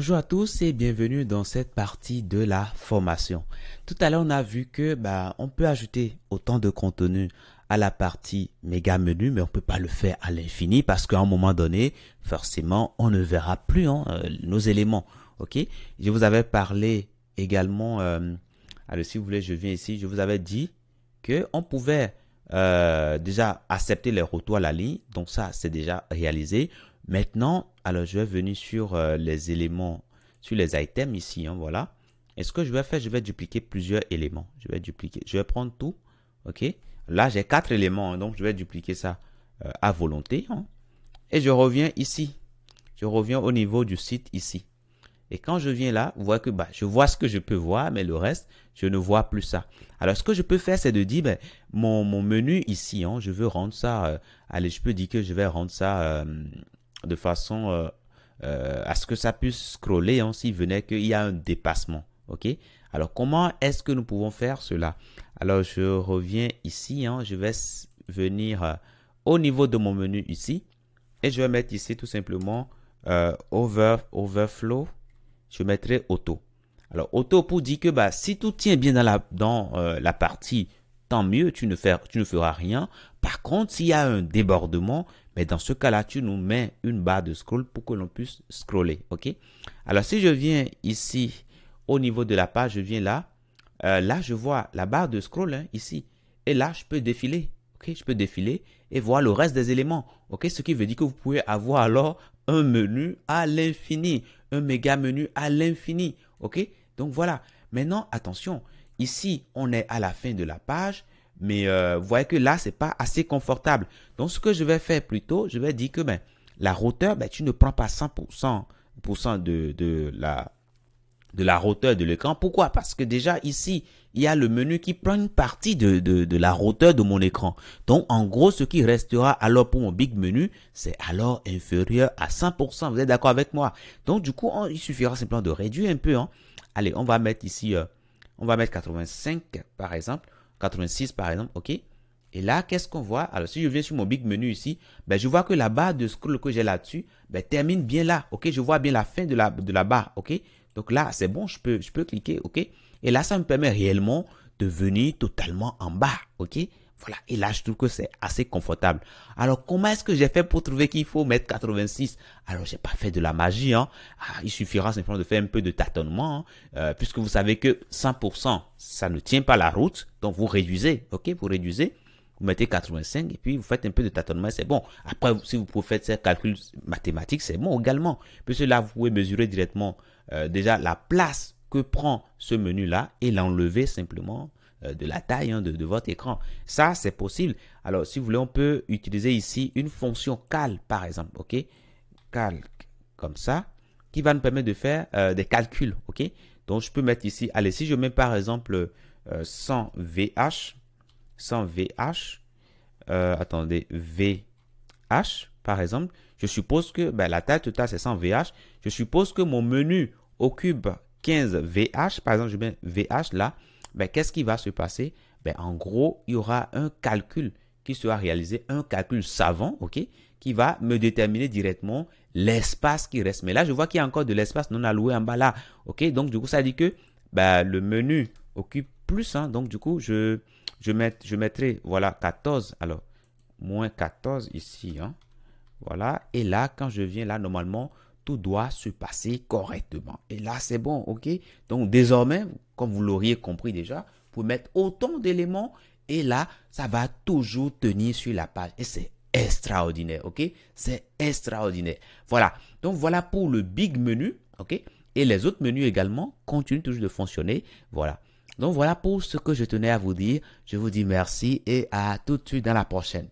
Bonjour à tous et bienvenue dans cette partie de la formation. Tout à l'heure, on a vu que on peut ajouter autant de contenu à la partie méga menu, mais on peut pas le faire à l'infini parce qu'à un moment donné, forcément, on ne verra plus nos éléments. Ok? Je vous avais parlé également. Alors, si vous voulez, je viens ici. Je vous avais dit que on pouvait déjà accepter les retours à la ligne. Donc ça, c'est déjà réalisé. Maintenant, alors je vais venir sur les éléments, sur les items ici, voilà. Et ce que je vais faire, je vais dupliquer plusieurs éléments. Je vais prendre tout, ok. Là, j'ai 4 éléments, donc je vais dupliquer ça à volonté. Et je reviens ici. Je reviens au niveau du site ici. Et quand je viens là, vous voyez que je vois ce que je peux voir, mais le reste, je ne vois plus ça. Alors, ce que je peux faire, c'est de dire, mon menu ici, je veux rendre ça, allez, je peux dire que je vais rendre ça de façon à ce que ça puisse scroller s'il venait qu'il y a un dépassement. Ok. Alors, comment est-ce que nous pouvons faire cela? Alors, je reviens ici. Je vais venir au niveau de mon menu ici. Et je vais mettre ici tout simplement Overflow. Je mettrai Auto. Alors, Auto pour dire que si tout tient bien dans la partie, tant mieux, tu ne feras rien. Par contre, s'il y a un débordement, mais dans ce cas-là, tu nous mets une barre de scroll pour que l'on puisse scroller. OK? Alors, si je viens ici, au niveau de la page, je viens là. Là, je vois la barre de scroll ici. Et là, je peux défiler. OK? Je peux défiler et voir le reste des éléments. OK? Ce qui veut dire que vous pouvez avoir alors un menu à l'infini. Un méga menu à l'infini. OK? Donc, voilà. Maintenant, attention. Ici, on est à la fin de la page. Mais vous voyez que là, c'est pas assez confortable. Donc, ce que je vais faire plutôt, je vais dire que la hauteur, tu ne prends pas 100% de la hauteur de l'écran. Pourquoi? Parce que déjà ici, il y a le menu qui prend une partie de la hauteur de mon écran. Donc, en gros, ce qui restera alors pour mon big menu, c'est alors inférieur à 100%. Vous êtes d'accord avec moi? Donc, du coup, il suffira simplement de réduire un peu. Allez, on va mettre ici, on va mettre 85 par exemple. 86 par exemple, ok. Et là, qu'est-ce qu'on voit? Alors, si je viens sur mon big menu ici, je vois que la barre de scroll que j'ai là-dessus, termine bien là, ok. Je vois bien la fin de la barre, ok. Donc là, c'est bon, je peux cliquer, ok. Et là, ça me permet réellement de venir totalement en bas, ok. Voilà, et là, je trouve que c'est assez confortable. Alors, comment est-ce que j'ai fait pour trouver qu'il faut mettre 86? Alors, j'ai pas fait de la magie. Il suffira simplement de faire un peu de tâtonnement, puisque vous savez que 100%, ça ne tient pas la route. Donc, vous réduisez, ok? Vous réduisez, vous mettez 85 et puis vous faites un peu de tâtonnement, c'est bon. Après, si vous pouvez faire ces calculs mathématiques, c'est bon également. Puisque là, vous pouvez mesurer directement déjà la place que prend ce menu-là et l'enlever simplement de la taille de votre écran. Ça, c'est possible. Alors, si vous voulez, on peut utiliser ici une fonction cal, par exemple, ok? Cal, comme ça, qui va nous permettre de faire des calculs, ok? Donc, je peux mettre ici, allez, si je mets par exemple 100 VH, attendez, VH, par exemple, je suppose que la taille totale, c'est 100 VH. Je suppose que mon menu occupe 15 VH, par exemple, je mets VH là. Qu'est-ce qui va se passer? En gros, il y aura un calcul qui sera réalisé, un calcul savant, ok, qui va me déterminer directement l'espace qui reste. Mais là, je vois qu'il y a encore de l'espace non alloué en bas là, ok. Donc, du coup, ça dit que le menu occupe plus, donc du coup, je mettrai, voilà, 14, alors, moins 14 ici, voilà. Et là, quand je viens là, normalement, tout doit se passer correctement. Et là, c'est bon, ok? Donc, désormais, comme vous l'auriez compris déjà, vous pouvez mettre autant d'éléments et là, ça va toujours tenir sur la page. Et c'est extraordinaire, ok? C'est extraordinaire. Voilà. Donc, voilà pour le big menu, ok? Et les autres menus également continuent toujours de fonctionner. Voilà. Donc, voilà pour ce que je tenais à vous dire. Je vous dis merci et à tout de suite dans la prochaine.